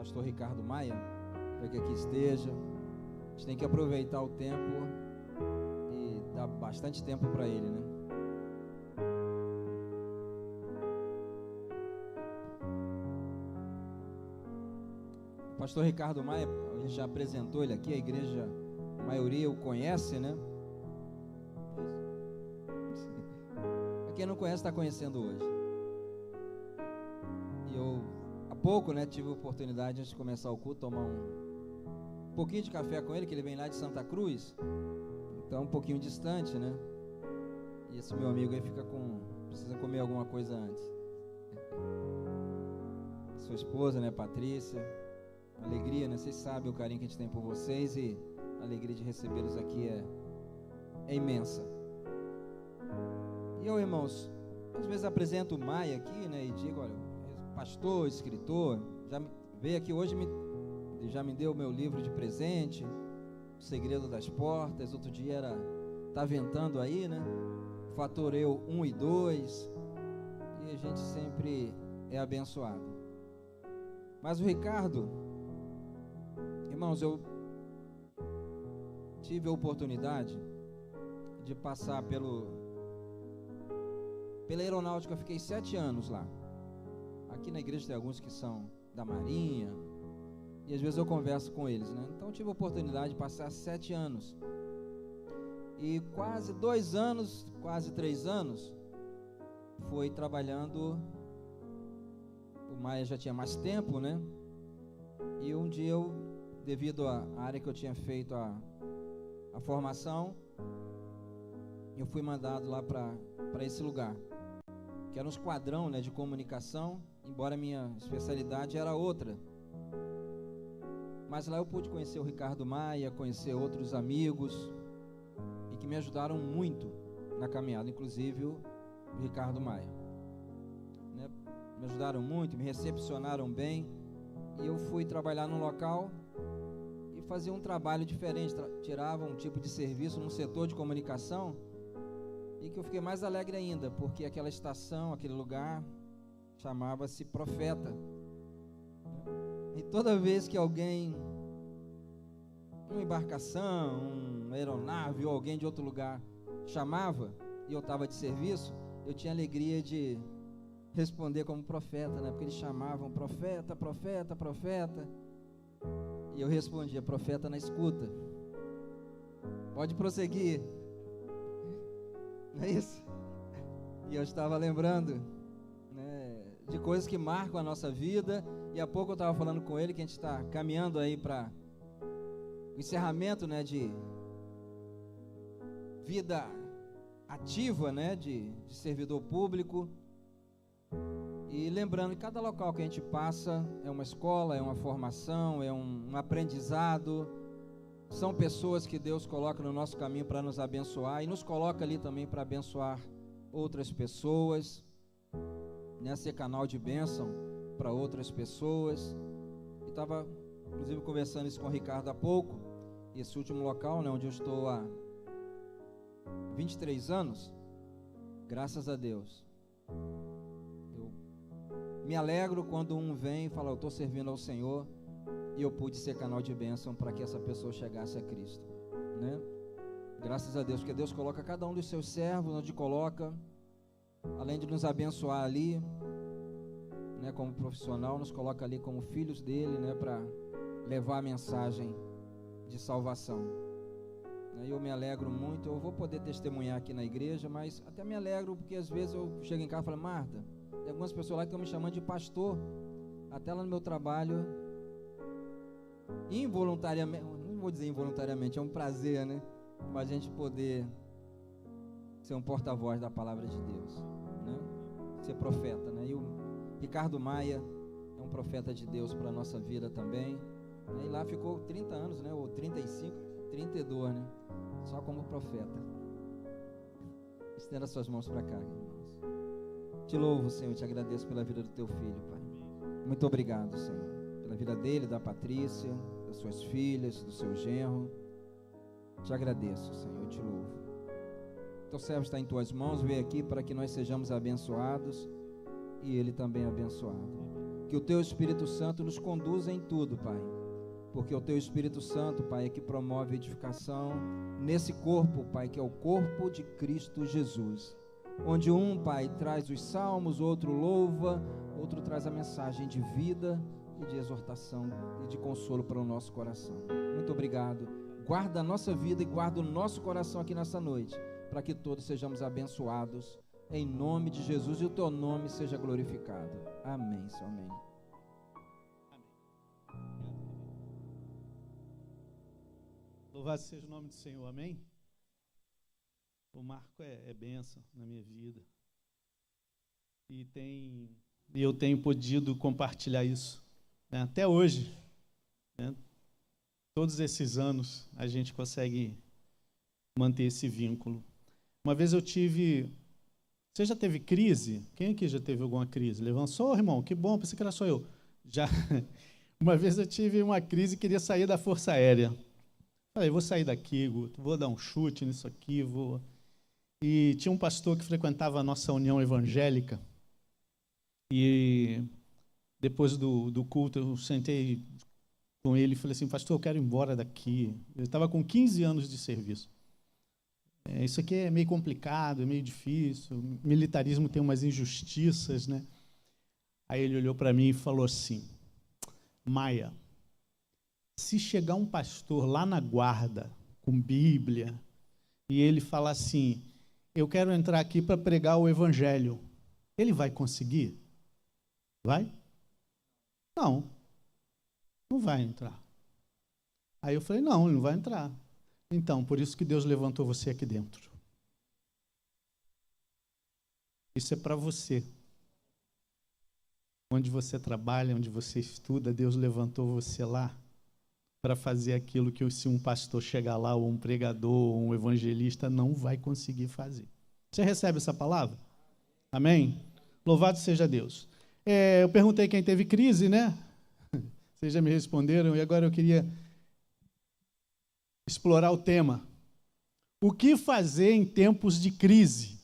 pastor Ricardo Maia, para que aqui esteja. A gente tem que aproveitar o tempo e dar bastante tempo para ele, né? O pastor Ricardo Maia, a gente já apresentou ele aqui, a igreja, a maioria o conhece, né? Quem não conhece está conhecendo hoje. E eu, há pouco, né, tive a oportunidade, antes de começar o culto, tomar um pouquinho de café com ele, que ele vem lá de Santa Cruz, então um pouquinho distante, né? E esse meu amigo aí precisa comer alguma coisa antes. Sua esposa, né, Patrícia, alegria, né? Vocês sabem o carinho que a gente tem por vocês e a alegria de recebê-los aqui é imensa. E eu, irmãos, às vezes apresento o Maia aqui, né, e digo, olha, pastor, escritor, já veio aqui hoje, já me deu o meu livro de presente, O Segredo das Portas. Outro dia tá ventando aí, né, Fator Eu 1 e 2, e a gente sempre é abençoado. Mas o Ricardo, irmãos, eu tive a oportunidade de passar pela aeronáutica. Eu fiquei 7 anos lá. Aqui na igreja tem alguns que são da Marinha, e às vezes eu converso com eles, né? Então eu tive a oportunidade de passar 7 anos. E quase 2 anos, quase 3 anos, foi trabalhando. O Maia já tinha mais tempo, né? E um dia eu, devido à área que eu tinha feito a formação, eu fui mandado lá para esse lugar, que era um esquadrão, né, de comunicação, embora a minha especialidade era outra. Mas lá eu pude conhecer o Ricardo Maia, conhecer outros amigos, e que me ajudaram muito na caminhada, inclusive o Ricardo Maia, né? Me ajudaram muito, me recepcionaram bem, e eu fui trabalhar num local e fazia um trabalho diferente, tirava um tipo de serviço num setor de comunicação, e que eu fiquei mais alegre ainda, porque aquela estação, aquele lugar, chamava-se Profeta. E toda vez que alguém, uma embarcação, uma aeronave ou alguém de outro lugar chamava, e eu estava de serviço, eu tinha alegria de responder como profeta, né? Porque eles chamavam profeta, profeta, profeta, e eu respondia, profeta na escuta. Pode prosseguir. Não é isso? E eu estava lembrando, né, de coisas que marcam a nossa vida. E há pouco eu estava falando com ele que a gente está caminhando aí para o encerramento, né, de vida ativa, né, de servidor público. E lembrando que cada local que a gente passa é uma escola, é uma formação, é um aprendizado. São pessoas que Deus coloca no nosso caminho para nos abençoar, e nos coloca ali também para abençoar outras pessoas, né? Ser canal de bênção para outras pessoas. E estava, inclusive, conversando isso com o Ricardo há pouco. Esse último local, né, onde eu estou há 23 anos, graças a Deus, eu me alegro quando um vem e fala, eu estou servindo ao Senhor, e eu pude ser canal de bênção para que essa pessoa chegasse a Cristo, né? Graças a Deus, porque Deus coloca cada um dos seus servos onde coloca, além de nos abençoar ali, né, como profissional, nos coloca ali como filhos dele, né, para levar a mensagem de salvação. E eu me alegro muito. Eu vou poder testemunhar aqui na igreja, mas até me alegro porque às vezes eu chego em casa e falo, Marta, tem algumas pessoas lá que estão me chamando de pastor, até lá no meu trabalho. Involuntariamente, não vou dizer involuntariamente, é um prazer, né? Mas a gente poder ser um porta-voz da palavra de Deus, né? Ser profeta, né? E o Ricardo Maia é um profeta de Deus para a nossa vida também, né? E lá ficou 30 anos, né? Ou 35, 32, né? Só como profeta. Estenda suas mãos para cá, irmãos. Te louvo, Senhor, e te agradeço pela vida do teu filho, Pai. Muito obrigado, Senhor, pela vida dele, da Patrícia, das suas filhas, do seu genro. Te agradeço, Senhor, eu te louvo. Teu servo está em tuas mãos, veio aqui para que nós sejamos abençoados e ele também abençoado. Que o Teu Espírito Santo nos conduza em tudo, Pai. Porque o Teu Espírito Santo, Pai, é que promove edificação nesse corpo, Pai, que é o corpo de Cristo Jesus. Onde um, Pai, traz os salmos, outro louva, outro traz a mensagem de vida e de exortação e de consolo para o nosso coração. Muito obrigado. Guarda a nossa vida e guarda o nosso coração aqui nessa noite, para que todos sejamos abençoados, em nome de Jesus, e o Teu nome seja glorificado. Amém, Senhor, amém. Louvado seja o nome do Senhor, amém? O Marco é bênção na minha vida. E eu tenho podido compartilhar isso, né? Até hoje, né? Todos esses anos a gente consegue manter esse vínculo. Uma vez eu tive... Você já teve crise? Quem aqui já teve alguma crise? Levantou, irmão? Que bom, pensei que era só eu. Já. Uma vez eu tive uma crise e queria sair da Força Aérea. Falei, vou sair daqui, vou dar um chute nisso aqui, vou... E tinha um pastor que frequentava a nossa união evangélica, e depois do culto eu sentei com ele e falei assim, pastor, eu quero ir embora daqui. Eu estava com 15 anos de serviço. Isso aqui é meio complicado, é meio difícil, o militarismo tem umas injustiças, né? Aí ele olhou para mim e falou assim, Maia, se chegar um pastor lá na guarda, com Bíblia, e ele falar assim, eu quero entrar aqui para pregar o evangelho, ele vai conseguir? Vai? Não vai entrar. Aí eu falei, não, ele não vai entrar. Então, por isso que Deus levantou você aqui dentro. Isso é para você. Onde você trabalha, onde você estuda, Deus levantou você lá para fazer aquilo que se um pastor chegar lá, ou um pregador, ou um evangelista, não vai conseguir fazer. Você recebe essa palavra? Amém? Louvado seja Deus. Eu perguntei quem teve crise, né? Vocês já me responderam, e agora eu queria explorar o tema. O que fazer em tempos de crise?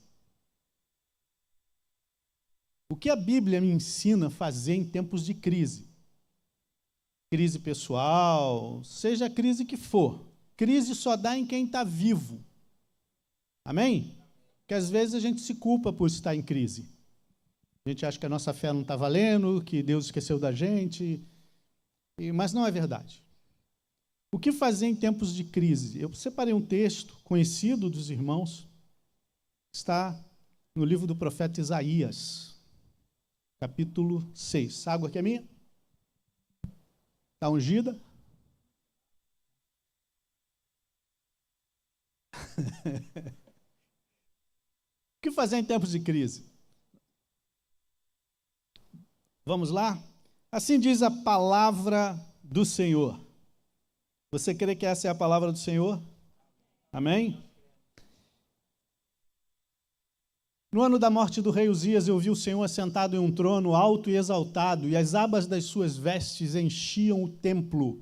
O que a Bíblia me ensina a fazer em tempos de crise? Crise pessoal, seja a crise que for. Crise só dá em quem está vivo. Amém? Porque às vezes a gente se culpa por estar em crise. A gente acha que a nossa fé não está valendo, que Deus esqueceu da gente, mas não é verdade. O que fazer em tempos de crise? Eu separei um texto conhecido dos irmãos, está no livro do profeta Isaías, capítulo 6. A água aqui é minha? Está ungida? O que fazer em tempos de crise? Vamos lá? Assim diz a palavra do Senhor. Você crê que essa é a palavra do Senhor? Amém? No ano da morte do rei Uzias, eu vi o Senhor assentado em um trono alto e exaltado, e as abas das suas vestes enchiam o templo.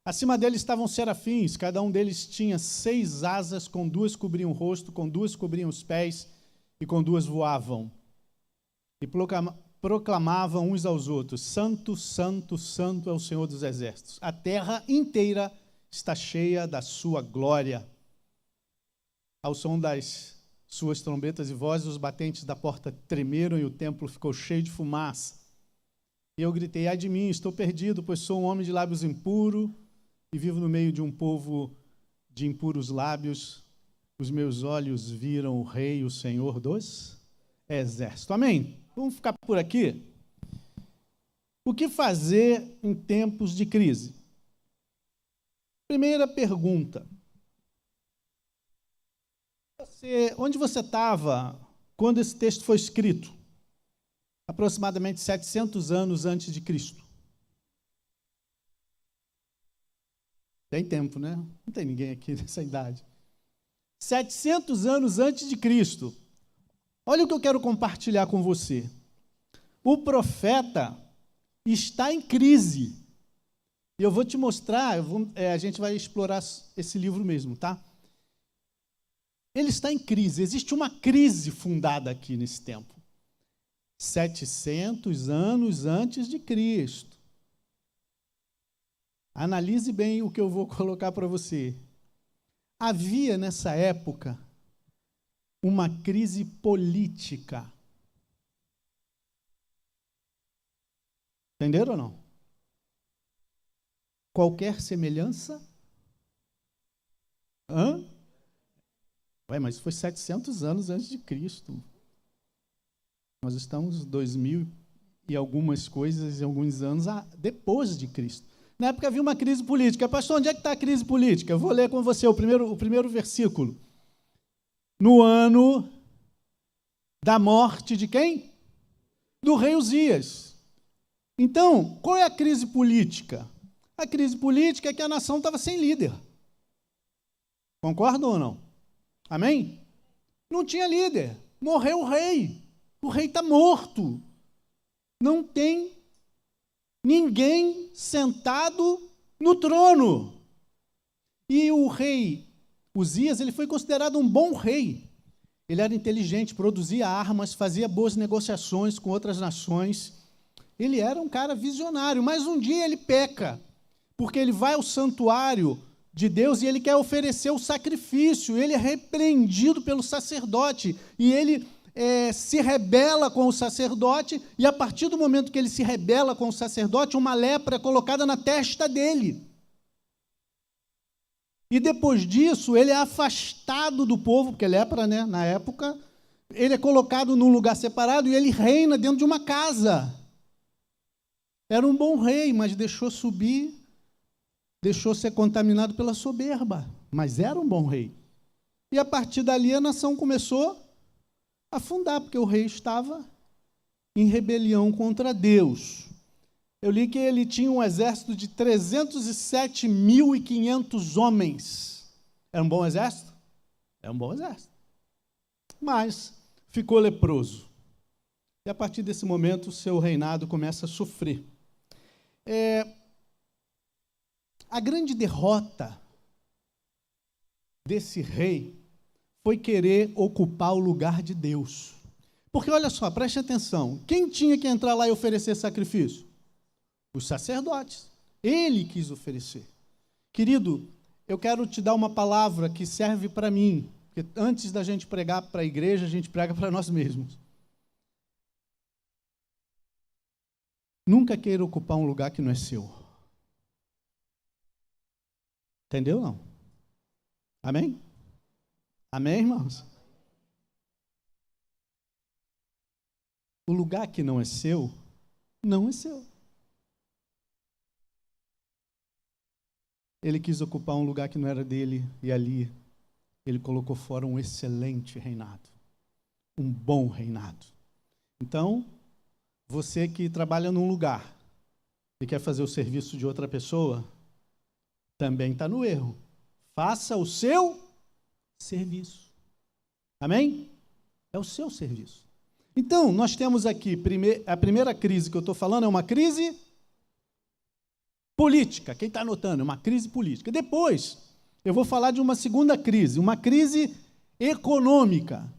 Acima dele estavam serafins, cada um deles tinha 6 asas, com 2 cobriam o rosto, com 2 cobriam os pés, e com 2 voavam. E proclamavam uns aos outros, Santo, Santo, Santo é o Senhor dos Exércitos. A terra inteira está cheia da sua glória. Ao som das suas trombetas e vozes, os batentes da porta tremeram e o templo ficou cheio de fumaça. E eu gritei, ai de mim, estou perdido, pois sou um homem de lábios impuros e vivo no meio de um povo de impuros lábios. Os meus olhos viram o Rei, o Senhor dos Exércitos. Amém? Vamos ficar por aqui. O que fazer em tempos de crise? Primeira pergunta. Onde você estava quando esse texto foi escrito? Aproximadamente 700 anos antes de Cristo. Tem tempo, né? Não tem ninguém aqui nessa idade. 700 anos antes de Cristo. Olha o que eu quero compartilhar com você. O profeta está em crise. E eu vou te mostrar, a gente vai explorar esse livro mesmo, tá? Ele está em crise, existe uma crise fundada aqui nesse tempo. 700 anos antes de Cristo. Analise bem o que eu vou colocar para você. Havia nessa época uma crise política. Entenderam ou não? Qualquer semelhança? Mas foi 700 anos antes de Cristo. Nós estamos 2000 e algumas coisas, e alguns anos depois de Cristo. Na época havia uma crise política. Pastor, onde é que está a crise política? Eu vou ler com você o primeiro versículo. No ano da morte de quem? Do rei Uzias. Então, qual é a crise política? A crise política é que a nação estava sem líder. Concordam ou não? Amém? Não tinha líder. Morreu o rei. O rei está morto. Não tem ninguém sentado no trono. E o rei Uzias, ele foi considerado um bom rei. Ele era inteligente, produzia armas, fazia boas negociações com outras nações. Ele era um cara visionário, mas um dia ele peca, porque ele vai ao santuário de Deus e ele quer oferecer o sacrifício. Ele é repreendido pelo sacerdote e ele se rebela com o sacerdote, e a partir do momento que ele se rebela com o sacerdote, uma lepra é colocada na testa dele. E depois disso, ele é afastado do povo, porque lepra, né, na época, ele é colocado num lugar separado e ele reina dentro de uma casa. Era um bom rei, mas deixou ser contaminado pela soberba, mas era um bom rei. E a partir dali a nação começou a afundar, porque o rei estava em rebelião contra Deus. Eu li que ele tinha um exército de 307.500 homens. Era um bom exército? Era um bom exército. Mas ficou leproso. E a partir desse momento, o seu reinado começa a sofrer. A grande derrota desse rei foi querer ocupar o lugar de Deus. Porque, olha só, preste atenção, quem tinha que entrar lá e oferecer sacrifício? Os sacerdotes. Ele quis oferecer. Querido, eu quero te dar uma palavra que serve para mim, porque antes da gente pregar para a igreja, a gente prega para nós mesmos. Nunca queira ocupar um lugar que não é seu. Entendeu, não? Amém? Amém, irmãos? O lugar que não é seu, não é seu. Ele quis ocupar um lugar que não era dele, e ali ele colocou fora um excelente reinado, um bom reinado. Então, você que trabalha num lugar e quer fazer o serviço de outra pessoa, também está no erro. Faça o seu serviço. Amém? É o seu serviço. Então, nós temos aqui, a primeira crise que eu estou falando é uma crise política. Quem está anotando? É uma crise política. Depois, eu vou falar de uma segunda crise, uma crise econômica.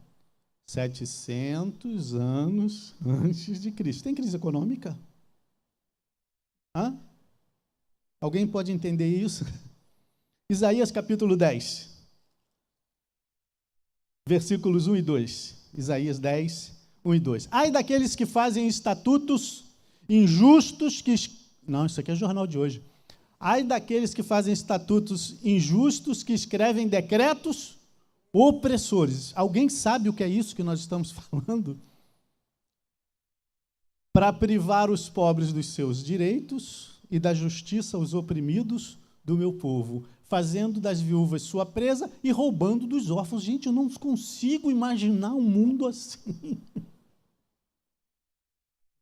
700 anos antes de Cristo. Tem crise econômica? Alguém pode entender isso? Isaías capítulo 10. Versículos 1 e 2. Isaías 10, 1 e 2. Ai daqueles que fazem estatutos injustos que... Não, isso aqui é jornal de hoje. Ai daqueles que fazem estatutos injustos que escrevem decretos opressores. Alguém sabe o que é isso que nós estamos falando? Para privar os pobres dos seus direitos e da justiça aos oprimidos do meu povo, fazendo das viúvas sua presa e roubando dos órfãos. Gente, eu não consigo imaginar um mundo assim.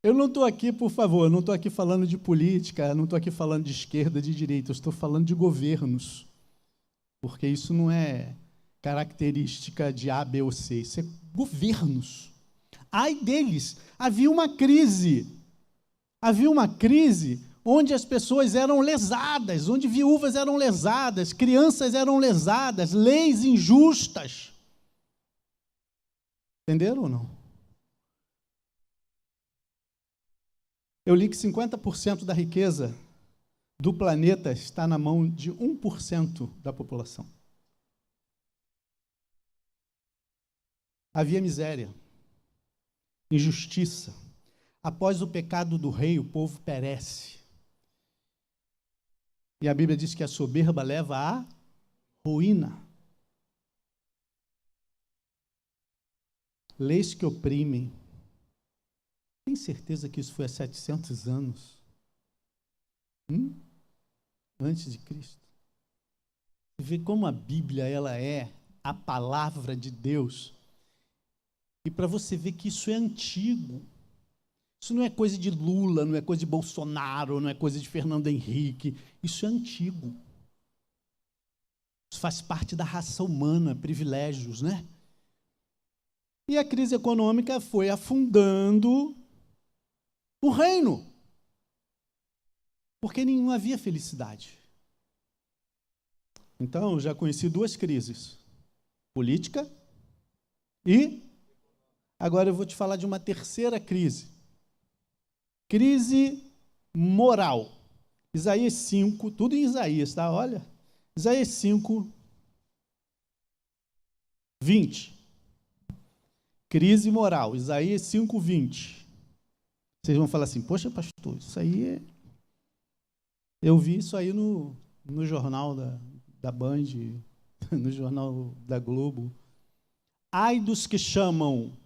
Eu não estou aqui, por favor, eu não estou aqui falando de política, não estou aqui falando de esquerda, de direita, eu estou falando de governos, porque isso não é característica de A, B ou C, isso é governos. Ai deles, havia uma crise onde as pessoas eram lesadas, onde viúvas eram lesadas, crianças eram lesadas, leis injustas. Entenderam ou não? Eu li que 50% da riqueza do planeta está na mão de 1% da população. Havia miséria, injustiça. Após o pecado do rei, o povo perece. E a Bíblia diz que a soberba leva à ruína. Leis que oprimem. Tem certeza que isso foi há 700 anos? Antes de Cristo. Você vê como a Bíblia ela é a palavra de Deus. E para você ver que isso é antigo. Isso não é coisa de Lula, não é coisa de Bolsonaro, não é coisa de Fernando Henrique. Isso é antigo. Isso faz parte da raça humana, privilégios, né? E a crise econômica foi afundando o reino. Porque não havia felicidade. Então, eu já conheci 2 crises. Política e... Agora eu vou te falar de uma terceira crise. Crise moral. Isaías 5, tudo em Isaías, tá? Olha. Isaías 5, 20. Crise moral. Isaías 5, 20. Vocês vão falar assim, poxa, pastor, isso aí é... Eu vi isso aí no jornal da Band, no jornal da Globo. Ai dos que chamam...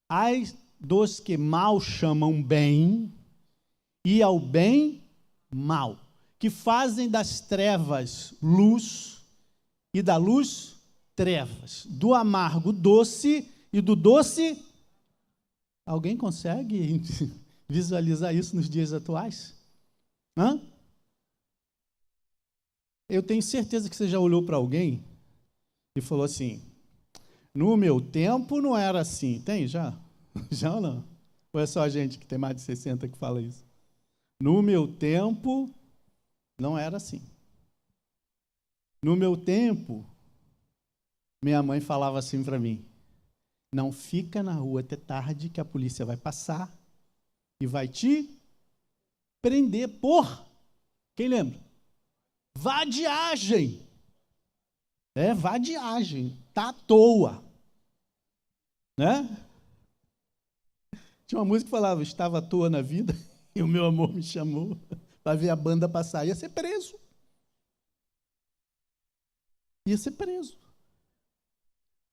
Ai dos que mal chamam bem, e ao bem, mal, que fazem das trevas luz, e da luz, trevas, do amargo doce, e do doce... Alguém consegue visualizar isso nos dias atuais? Eu tenho certeza que você já olhou para alguém e falou assim, no meu tempo não era assim. Tem já? Já ou não? Ou é só a gente que tem mais de 60 que fala isso? No meu tempo não era assim. No meu tempo, minha mãe falava assim para mim, não fica na rua até tarde que a polícia vai passar e vai te prender por... Quem lembra? Vadiagem. Vadiagem. Tá à toa. Né? Tinha uma música que falava, estava à toa na vida e o meu amor me chamou para ver a banda passar. Ia ser preso. Ia ser preso.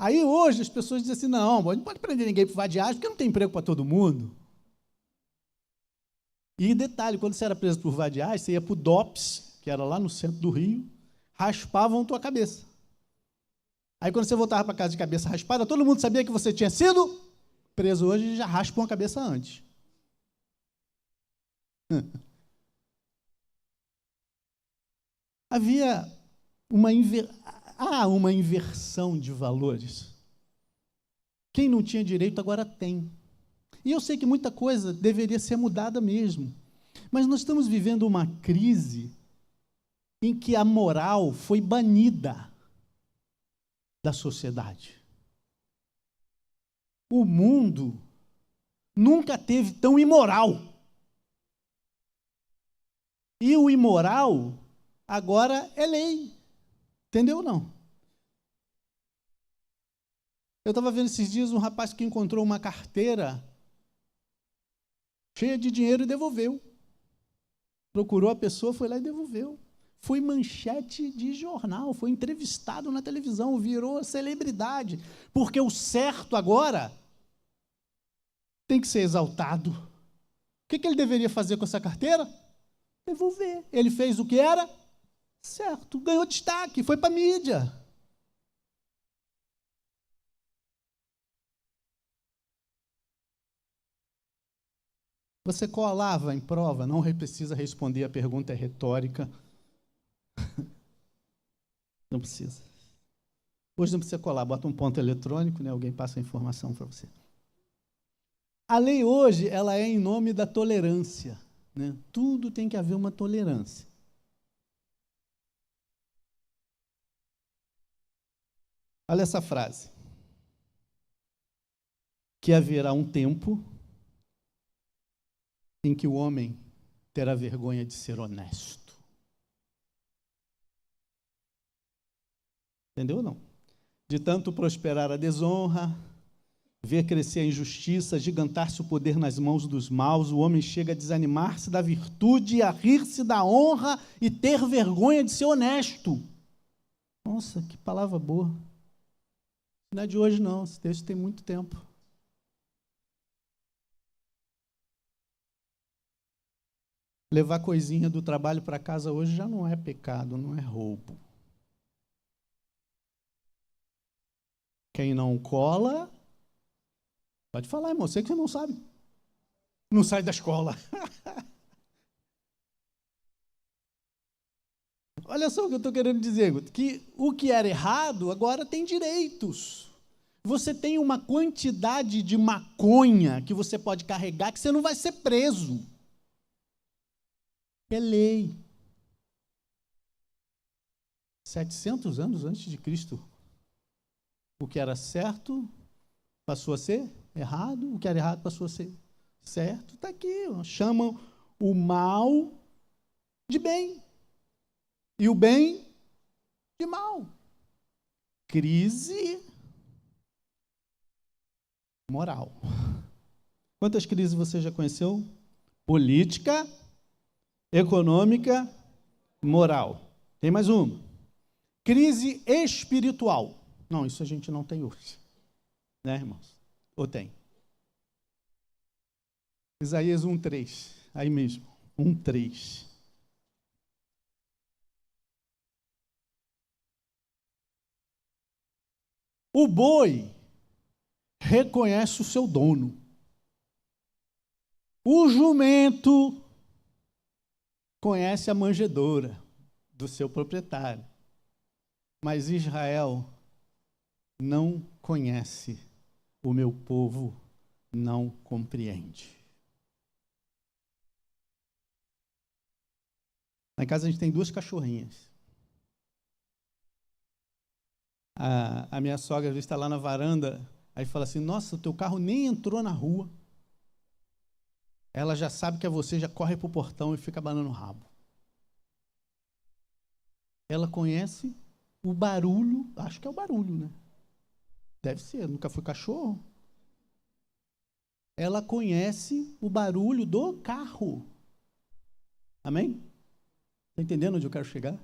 Aí hoje as pessoas dizem assim, não pode prender ninguém por vadiagem, porque não tem emprego para todo mundo. E detalhe, quando você era preso por vadiagem, você ia para o DOPS, que era lá no centro do Rio, raspavam tua cabeça. Aí quando você voltava para casa de cabeça raspada, todo mundo sabia que você tinha sido preso. Hoje já raspam a cabeça antes. Havia uma inversão de valores. Quem não tinha direito agora tem. E eu sei que muita coisa deveria ser mudada mesmo. Mas nós estamos vivendo uma crise em que a moral foi banida da sociedade. O mundo nunca teve tão imoral. E o imoral agora é lei. Entendeu ou não? Eu estava vendo esses dias um rapaz que encontrou uma carteira cheia de dinheiro e devolveu. Procurou a pessoa, foi lá e devolveu. Foi manchete de jornal, foi entrevistado na televisão, virou celebridade. Porque o certo agora tem que ser exaltado. O que ele deveria fazer com essa carteira? Devolver. Ele fez o que era certo, ganhou destaque, foi para a mídia. Você colava em prova, não precisa responder, a pergunta é retórica. Não precisa. Hoje não precisa colar, bota um ponto eletrônico, né? Alguém passa a informação para você. A lei hoje, ela é em nome da tolerância. Né? Tudo tem que haver uma tolerância. Olha essa frase. Que haverá um tempo em que o homem terá vergonha de ser honesto. Entendeu ou não? De tanto prosperar a desonra, ver crescer a injustiça, agigantar-se o poder nas mãos dos maus, o homem chega a desanimar-se da virtude, a rir-se da honra e ter vergonha de ser honesto. Nossa, que palavra boa. Não é de hoje, não. Esse texto tem muito tempo. Levar coisinha do trabalho para casa hoje já não é pecado, não é roubo. Quem não cola, pode falar, irmão, você que não sabe. Não sai da escola. Olha só o que eu estou querendo dizer, que o que era errado agora tem direitos. Você tem uma quantidade de maconha que você pode carregar que você não vai ser preso. É lei. 700 anos antes de Cristo. O que era certo passou a ser errado, o que era errado passou a ser certo. Está aqui, ó. Chamam o mal de bem e o bem de mal. Crise moral. Quantas crises você já conheceu? Política, econômica, moral. Tem mais uma. Crise espiritual. Não, isso a gente não tem hoje. Né, irmãos? Ou tem? Isaías 1:3. Aí mesmo. 1:3. O boi reconhece o seu dono. O jumento conhece a manjedoura do seu proprietário. Mas Israel não conhece, o meu povo não compreende. Lá em casa a gente tem 2 cachorrinhas. A minha sogra está lá na varanda, aí fala assim, nossa, o teu carro nem entrou na rua. Ela já sabe que é você, já corre para o portão e fica abanando o rabo. Ela conhece o barulho, acho que é o barulho, né? Deve ser, nunca fui cachorro. Ela conhece o barulho do carro. Amém? Está entendendo onde eu quero chegar?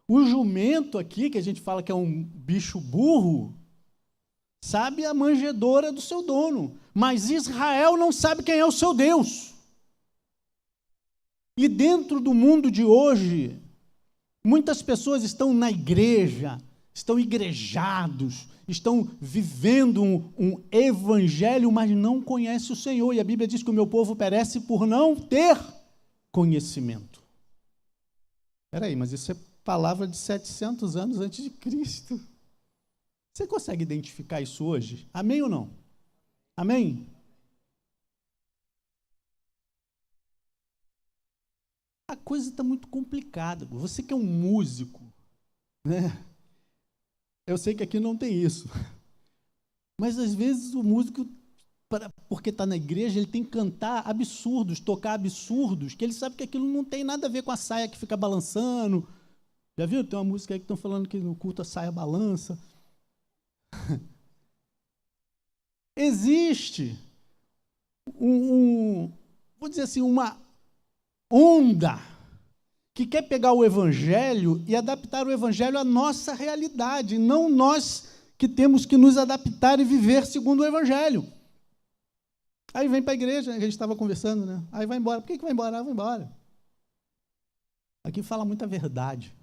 O jumento aqui, que a gente fala que é um bicho burro, sabe a manjedoura do seu dono, mas Israel não sabe quem é o seu Deus. E dentro do mundo de hoje, muitas pessoas estão na igreja, estão igrejados, estão vivendo um evangelho, mas não conhecem o Senhor. E a Bíblia diz que o meu povo perece por não ter conhecimento. Espera aí, mas isso é palavra de 700 anos antes de Cristo. Você consegue identificar isso hoje? Amém ou não? Amém? A coisa está muito complicada. Você que é um músico, né? Eu sei que aqui não tem isso. Mas às vezes o músico, porque está na igreja, ele tem que cantar absurdos, tocar absurdos, que ele sabe que aquilo não tem nada a ver com a saia que fica balançando. Já viu? Tem uma música aí que estão falando que no culto a saia balança. Existe vou dizer assim, uma onda que quer pegar o evangelho e adaptar o evangelho à nossa realidade, não nós que temos que nos adaptar e viver segundo o evangelho. Aí vem para a igreja, a gente estava conversando, né? Aí vai embora. Por que vai embora? Vai embora. Aqui fala muita verdade.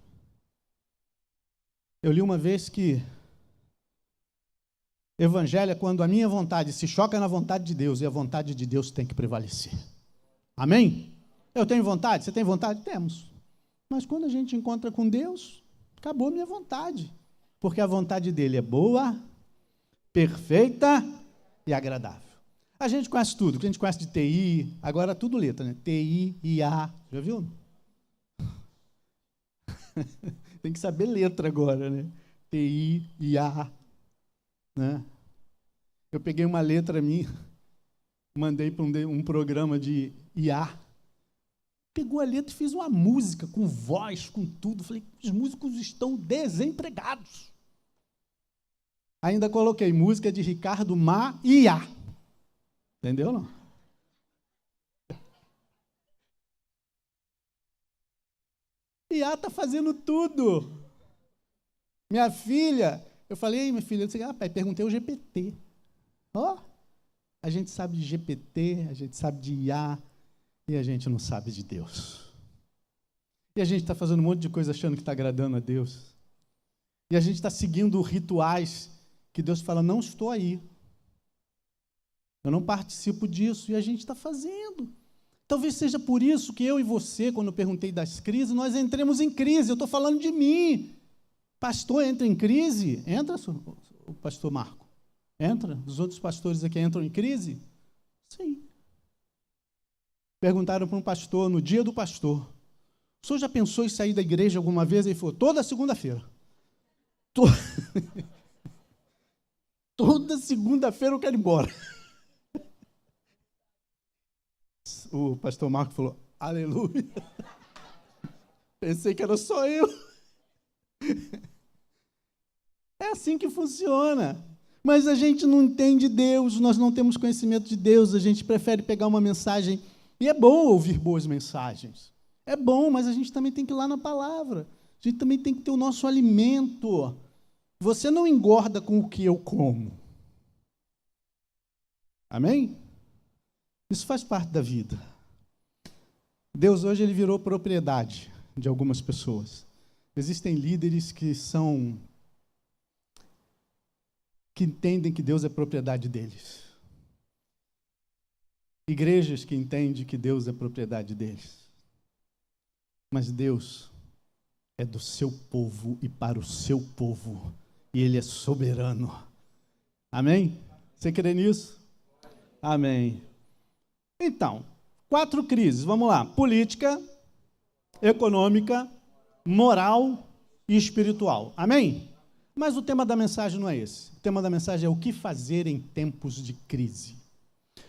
Eu li uma vez que evangelho é quando a minha vontade se choca na vontade de Deus e a vontade de Deus tem que prevalecer. Amém? Eu tenho vontade? Você tem vontade? Temos. Mas quando a gente encontra com Deus, acabou a minha vontade. Porque a vontade dele é boa, perfeita e agradável. A gente conhece tudo, a gente conhece de TI, agora tudo letra, né? TI, IA, já viu? Tem que saber letra agora, né? TI, IA, né? Eu peguei uma letra minha, mandei para um programa de IA. Pegou a letra e fez uma música com voz, com tudo. Falei, os músicos estão desempregados. Ainda coloquei música de Ricardo Maia. Entendeu, não? IA está fazendo tudo. Minha filha, eu falei, minha filha, eu disse, pai, perguntei o GPT. Ó, a gente sabe de GPT, a gente sabe de IA, e a gente não sabe de Deus. E a gente está fazendo um monte de coisa achando que está agradando a Deus. E a gente está seguindo rituais que Deus fala, não estou aí. Eu não participo disso, e a gente está fazendo. Talvez seja por isso que eu e você, quando eu perguntei das crises, nós entremos em crise. Eu estou falando de mim. Pastor entra em crise? Entra, o pastor Marco? Entra? Os outros pastores aqui entram em crise? Sim. Perguntaram para um pastor, no dia do pastor, o senhor já pensou em sair da igreja alguma vez? Ele falou, toda segunda-feira. Toda segunda-feira eu quero ir embora. O pastor Marco falou, aleluia. Pensei que era só eu. É assim que funciona. Mas a gente não entende Deus, nós não temos conhecimento de Deus, a gente prefere pegar uma mensagem. E é bom ouvir boas mensagens. É bom, mas a gente também tem que ir lá na palavra. A gente também tem que ter o nosso alimento. Você não engorda com o que eu como. Amém? Isso faz parte da vida. Deus hoje ele virou propriedade de algumas pessoas. Existem líderes que entendem que Deus é propriedade deles. Igrejas que entendem que Deus é propriedade deles. Mas Deus é do seu povo e para o seu povo. E Ele é soberano. Amém? Você crê nisso? Amém. Então, 4 crises, vamos lá. Política, econômica, moral e espiritual. Amém? Mas o tema da mensagem não é esse. O tema da mensagem é o que fazer em tempos de crise.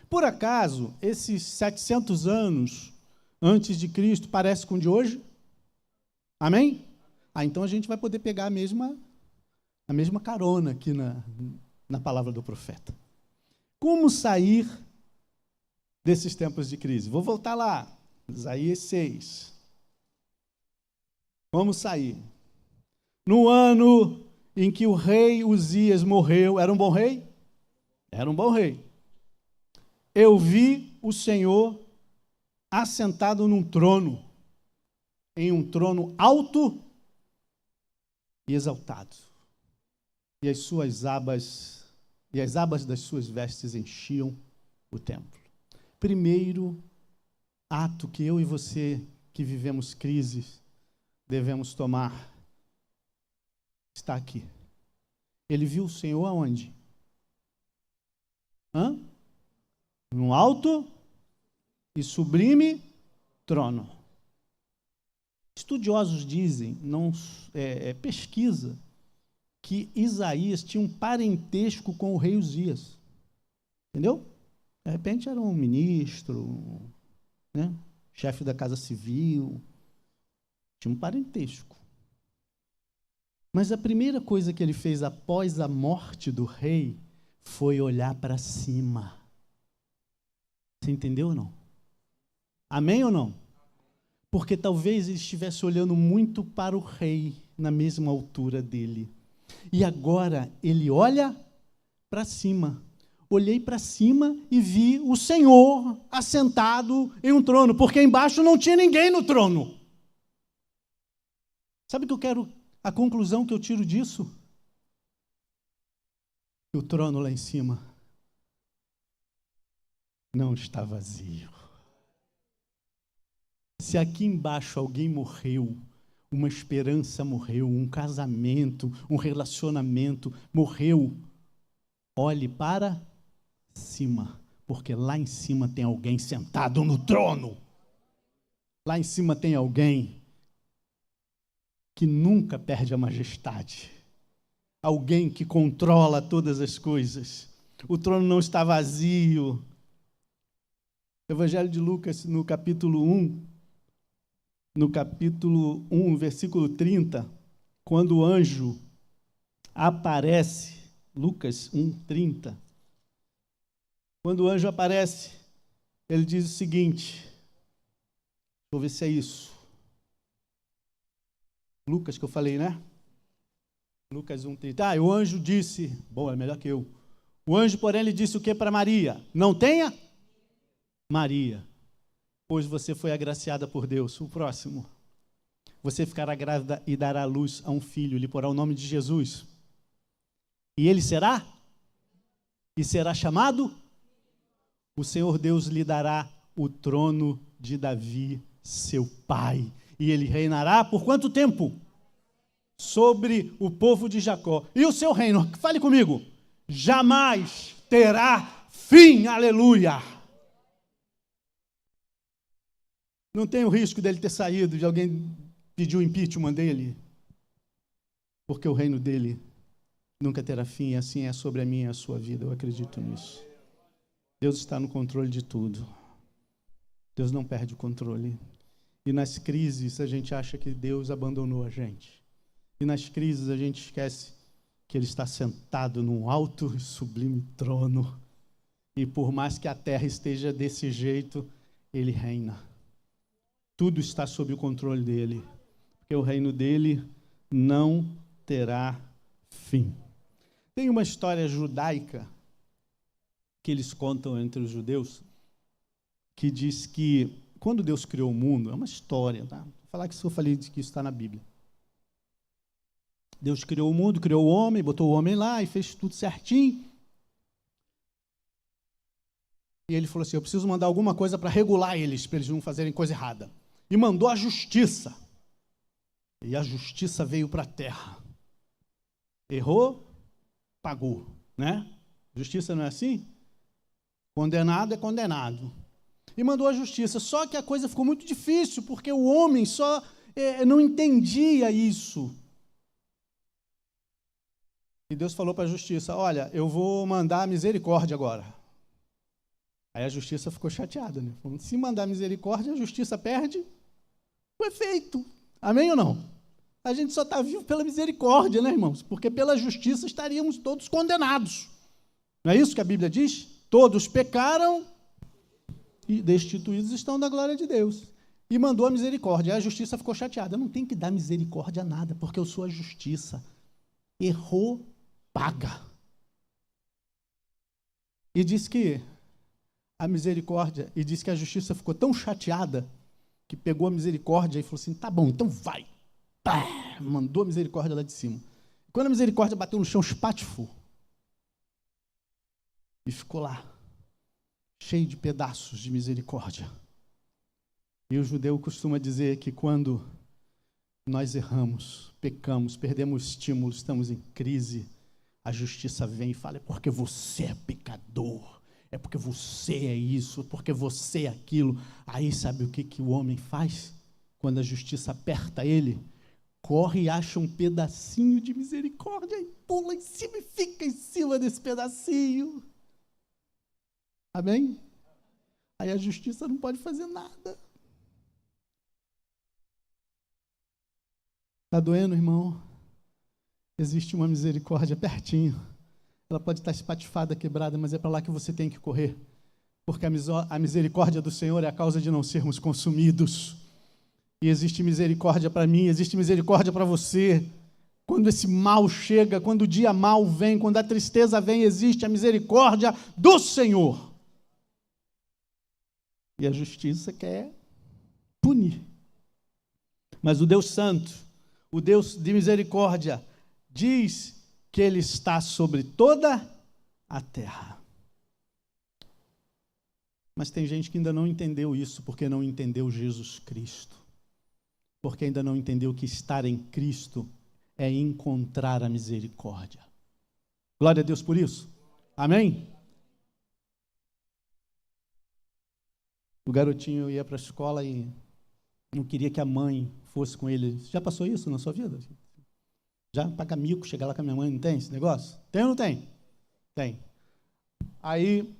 Por acaso, esses 700 anos antes de Cristo parece com o de hoje? Amém? Então a gente vai poder pegar a mesma carona aqui na palavra do profeta. Como sair desses tempos de crise? Vou voltar lá, Isaías 6. Vamos sair. No ano em que o rei Uzias morreu, era um bom rei? Era um bom rei. Eu vi o Senhor assentado num trono, em um trono alto e exaltado. E as abas das suas vestes enchiam o templo. Primeiro ato que eu e você, que vivemos crises, devemos tomar, está aqui. Ele viu o Senhor aonde? Num alto e sublime trono. Estudiosos dizem, pesquisa, que Isaías tinha um parentesco com o rei Uzias. Entendeu? De repente era um ministro, chefe da casa civil, tinha um parentesco. Mas a primeira coisa que ele fez após a morte do rei foi olhar para cima. Você entendeu ou não? Amém ou não? Porque talvez ele estivesse olhando muito para o rei, na mesma altura dele. E agora ele olha para cima. Olhei para cima e vi o Senhor assentado em um trono, porque embaixo não tinha ninguém no trono. Sabe o que a conclusão que eu tiro disso? Que o trono lá em cima não está vazio. Se aqui embaixo alguém morreu, uma esperança morreu, um casamento, um relacionamento morreu, olhe para cima, porque lá em cima tem alguém sentado no trono. Lá em cima tem alguém que nunca perde a majestade. Alguém que controla todas as coisas. O trono não está vazio. Evangelho de Lucas, no capítulo 1, versículo 30, quando o anjo aparece, Lucas 1, 30, quando o anjo aparece, ele diz o seguinte, vou ver se é isso. Lucas que eu falei, né? Lucas 1, 30. O anjo disse, bom, é melhor que eu. O anjo, porém, lhe disse o que para Maria? Não tenha, Maria, pois você foi agraciada por Deus. O próximo. Você ficará grávida e dará à luz a um filho, lhe porá o nome de Jesus. E ele será? E será chamado? O Senhor Deus lhe dará o trono de Davi, seu pai. E ele reinará por quanto tempo? Sobre o povo de Jacó. E o seu reino, fale comigo, jamais terá fim. Aleluia! Não tem o risco dele ter saído, de alguém pedir o impeachment dele, porque o reino dele nunca terá fim, e assim é sobre a minha e a sua vida, eu acredito nisso. Deus está no controle de tudo. Deus não perde o controle. E nas crises a gente acha que Deus abandonou a gente. E nas crises a gente esquece que Ele está sentado num alto e sublime trono. E por mais que a terra esteja desse jeito, Ele reina. Tudo está sob o controle dEle. Porque o reino dEle não terá fim. Tem uma história judaica que eles contam entre os judeus, que diz que quando Deus criou o mundo, é uma história, tá? Vou falar que eu falei que isso está na Bíblia. Deus criou o mundo, criou o homem, botou o homem lá e fez tudo certinho. E ele falou assim, eu preciso mandar alguma coisa para regular eles, para eles não fazerem coisa errada. E mandou a justiça. E a justiça veio para a terra. Errou, pagou, né? Justiça não é assim? Condenado é condenado. E mandou a justiça. Só que a coisa ficou muito difícil, porque o homem só não entendia isso. E Deus falou para a justiça, olha, eu vou mandar a misericórdia agora. Aí a justiça ficou chateada, né? Falando, se mandar misericórdia, a justiça perde o efeito. Amém ou não? A gente só está vivo pela misericórdia, né, irmãos? Porque pela justiça estaríamos todos condenados. Não é isso que a Bíblia diz? Todos pecaram e destituídos estão da glória de Deus. E mandou a misericórdia. Aí a justiça ficou chateada. Eu não tenho que dar misericórdia a nada, porque eu sou a justiça. Errou, paga. E diz que a misericórdia, e diz que a justiça ficou tão chateada que pegou a misericórdia e falou assim, tá bom, então vai. Pá, mandou a misericórdia lá de cima. Quando a misericórdia bateu no chão, espatifou. E ficou lá, cheio de pedaços de misericórdia. E o judeu costuma dizer que quando nós erramos, pecamos, perdemos estímulo, estamos em crise, a justiça vem e fala, é porque você é pecador, é porque você é isso, é porque você é aquilo. Aí sabe o que o homem faz? Quando a justiça aperta ele, corre e acha um pedacinho de misericórdia e pula em cima e fica em cima desse pedacinho. Amém? Aí a justiça não pode fazer nada. Está doendo, irmão? Existe uma misericórdia pertinho. Ela pode estar espatifada, quebrada, mas é para lá que você tem que correr. Porque a misericórdia do Senhor é a causa de não sermos consumidos. E existe misericórdia para mim, existe misericórdia para você. Quando esse mal chega, quando o dia mal vem, quando a tristeza vem, existe a misericórdia do Senhor. E a justiça quer punir. Mas o Deus Santo, o Deus de misericórdia, diz que Ele está sobre toda a terra. Mas tem gente que ainda não entendeu isso, porque não entendeu Jesus Cristo. Porque ainda não entendeu que estar em Cristo é encontrar a misericórdia. Glória a Deus por isso. Amém? O garotinho ia para a escola e não queria que a mãe fosse com ele. Já passou isso na sua vida? Já paga mico, chegar lá com a minha mãe, não tem esse negócio? Tem ou não tem? Tem. Aí,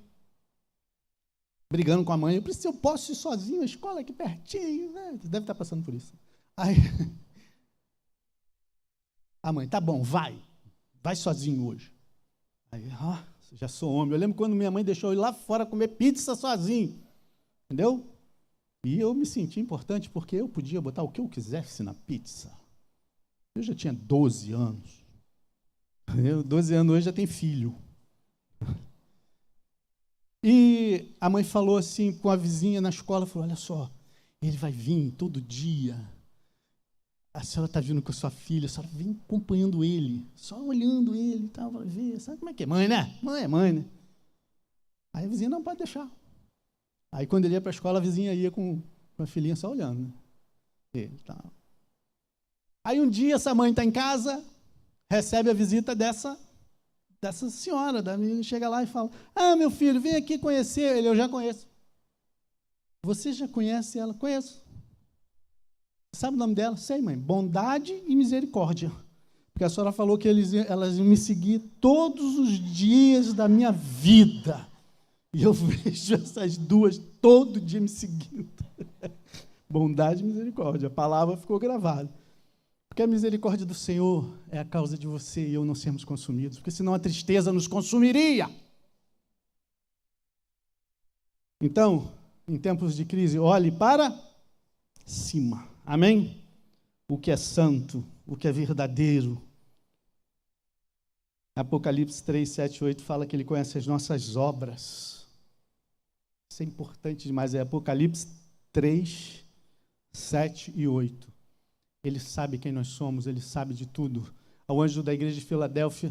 brigando com a mãe, eu posso ir sozinho, a escola é aqui pertinho, né? Deve estar passando por isso. Aí, a mãe, tá bom, vai sozinho hoje. Aí, já sou homem. Eu lembro quando minha mãe deixou eu ir lá fora comer pizza sozinho, entendeu? E eu me senti importante porque eu podia botar o que eu quisesse na pizza. Eu já tinha 12 anos. 12 anos hoje já tem filho. E a mãe falou assim com a vizinha na escola, falou, olha só, ele vai vir todo dia. A senhora está vindo com a sua filha, a senhora vem acompanhando ele, só olhando ele e tal, vai ver. Sabe como é que é? Mãe, né? Mãe é mãe, né? Aí a vizinha, não, pode deixar. Aí quando ele ia para a escola, a vizinha ia com a filhinha só olhando, né? Ele, tá. Aí um dia essa mãe está em casa, recebe a visita dessa senhora, da menina, chega lá e fala, meu filho, vem aqui conhecer ele, eu já conheço. Você já conhece ela? Conheço. Sabe o nome dela? Sei, mãe. Bondade e Misericórdia. Porque a senhora falou que elas iam me seguir todos os dias da minha vida. E eu vejo essas duas todo dia me seguindo. Bondade e Misericórdia. A palavra ficou gravada. Porque a misericórdia do Senhor é a causa de você e eu não sermos consumidos. Porque senão a tristeza nos consumiria. Então, em tempos de crise, olhe para cima. Amém? O que é santo, o que é verdadeiro. Apocalipse 3, 7, 8 fala que ele conhece as nossas obras. Isso é importante demais. É Apocalipse 3, 7 e 8. Ele sabe quem nós somos, ele sabe de tudo. Ao anjo da igreja de Filadélfia,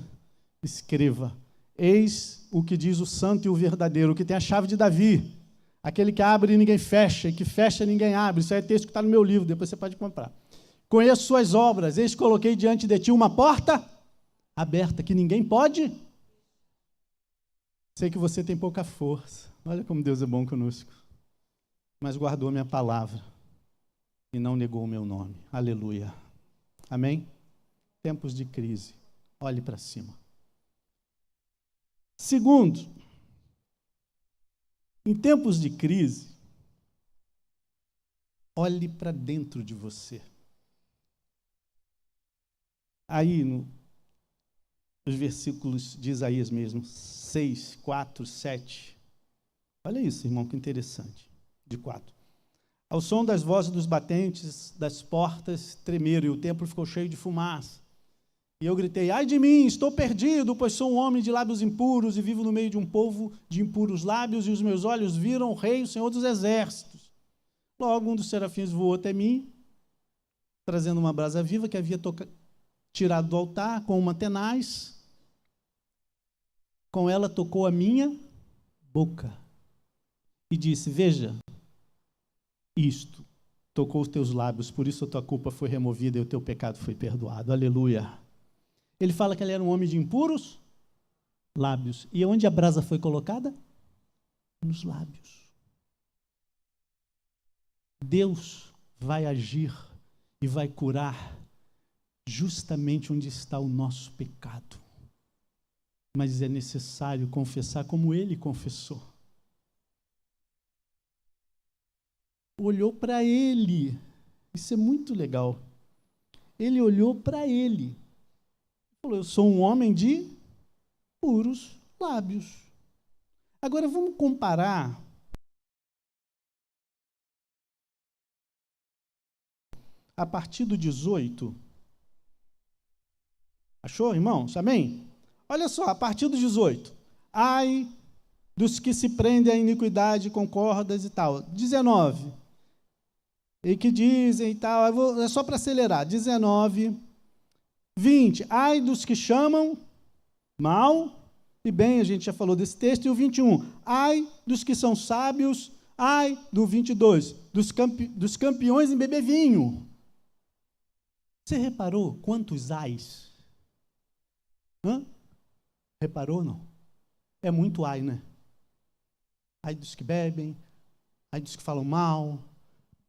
escreva: eis o que diz o santo e o verdadeiro, o que tem a chave de Davi, aquele que abre e ninguém fecha, e que fecha e ninguém abre. Isso é texto que está no meu livro, depois você pode comprar. Conheço suas obras, eis coloquei diante de ti uma porta aberta, que ninguém pode. Sei que você tem pouca força. Olha como Deus é bom conosco. Mas guardou a minha palavra e não negou o meu nome. Aleluia. Amém? Tempos de crise. Olhe para cima. Segundo, em tempos de crise, olhe para dentro de você. Aí, nos versículos de Isaías mesmo, 6, 4, 7. Olha isso, irmão, que interessante. De 4. Ao som das vozes dos batentes, das portas tremeram, e o templo ficou cheio de fumaça. E eu gritei: ai de mim, estou perdido, pois sou um homem de lábios impuros e vivo no meio de um povo de impuros lábios, e os meus olhos viram o Rei, o Senhor dos Exércitos. Logo um dos serafins voou até mim, trazendo uma brasa viva que havia tirado do altar com uma tenaz. Com ela tocou a minha boca e disse: veja, isto tocou os teus lábios, por isso a tua culpa foi removida e o teu pecado foi perdoado. Aleluia. Ele fala que ele era um homem de impuros lábios. E onde a brasa foi colocada? Nos lábios. Deus vai agir e vai curar justamente onde está o nosso pecado. Mas é necessário confessar como ele confessou. Olhou para ele. Isso é muito legal. Ele olhou para ele. Falou: eu sou um homem de puros lábios. Agora vamos comparar a partir do 18. Achou, irmãos? Amém? Olha só, a partir do 18. Ai dos que se prendem à iniquidade com cordas e tal. 19. E que dizem e tal, é só para acelerar. 19, 20. Ai dos que chamam mal e bem, a gente já falou desse texto. E o 21. Ai dos que são sábios. Ai, do 22. Dos campeões em beber vinho. Você reparou quantos ais? Reparou, não? É muito ai, né? Ai dos que bebem, ai dos que falam mal.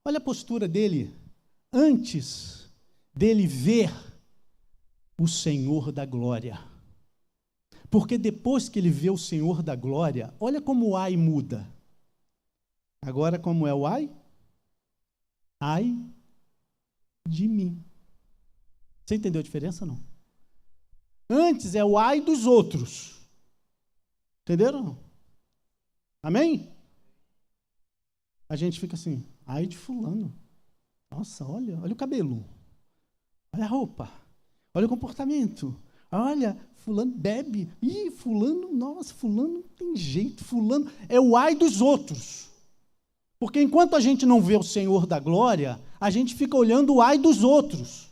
Olha a postura dele antes dele ver o Senhor da glória. Porque depois que ele vê o Senhor da glória, olha como o ai muda. Agora, como é o ai? Ai de mim. Você entendeu a diferença, não? Antes é o ai dos outros. Entenderam, não? Amém? A gente fica assim, ai de fulano. Nossa, olha o cabelo. Olha a roupa. Olha o comportamento. Olha, fulano bebe. Ih, fulano, nossa, fulano não tem jeito. Fulano é o ai dos outros. Porque enquanto a gente não vê o Senhor da glória, a gente fica olhando o ai dos outros.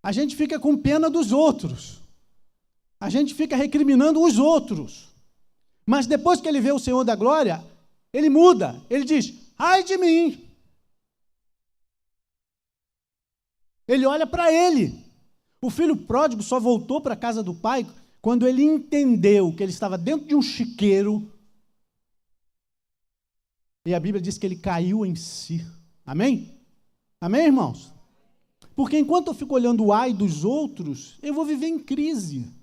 A gente fica com pena dos outros. A gente fica recriminando os outros. Mas depois que ele vê o Senhor da glória, ele muda. Ele diz, ai de mim. Ele olha para ele. O filho pródigo só voltou para a casa do pai quando ele entendeu que ele estava dentro de um chiqueiro. E a Bíblia diz que ele caiu em si. Amém? Amém, irmãos? Porque enquanto eu fico olhando o ai dos outros, eu vou viver em crise.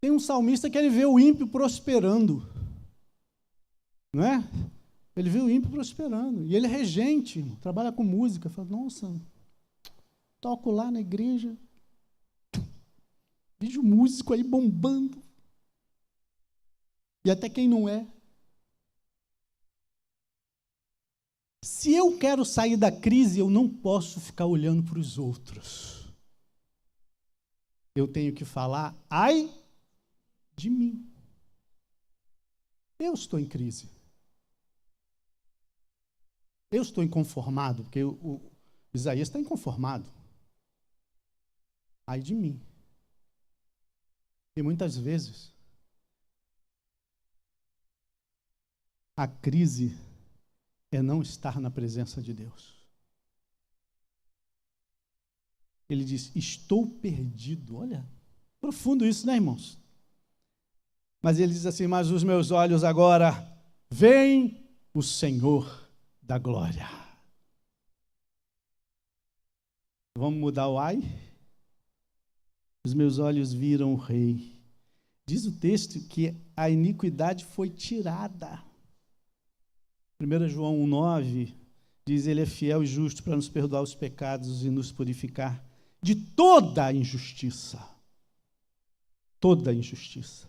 Tem um salmista que ele vê o ímpio prosperando. Não é? Ele vê o ímpio prosperando. E ele é regente, trabalha com música. Fala, nossa, toco lá na igreja. Vejo músico aí bombando. E até quem não é. Se eu quero sair da crise, eu não posso ficar olhando para os outros. Eu tenho que falar, ai de mim. Eu estou em crise. Eu estou inconformado, porque o Isaías está inconformado. Ai de mim. E muitas vezes, a crise é não estar na presença de Deus. Ele diz, estou perdido. Olha, profundo isso, né, irmãos? Mas ele diz assim, mas os meus olhos agora veem o Senhor da glória. Vamos mudar o ai? Os meus olhos viram o Rei. Diz o texto que a iniquidade foi tirada. 1 João 1,9 diz, ele é fiel e justo para nos perdoar os pecados e nos purificar de toda a injustiça. Toda a injustiça.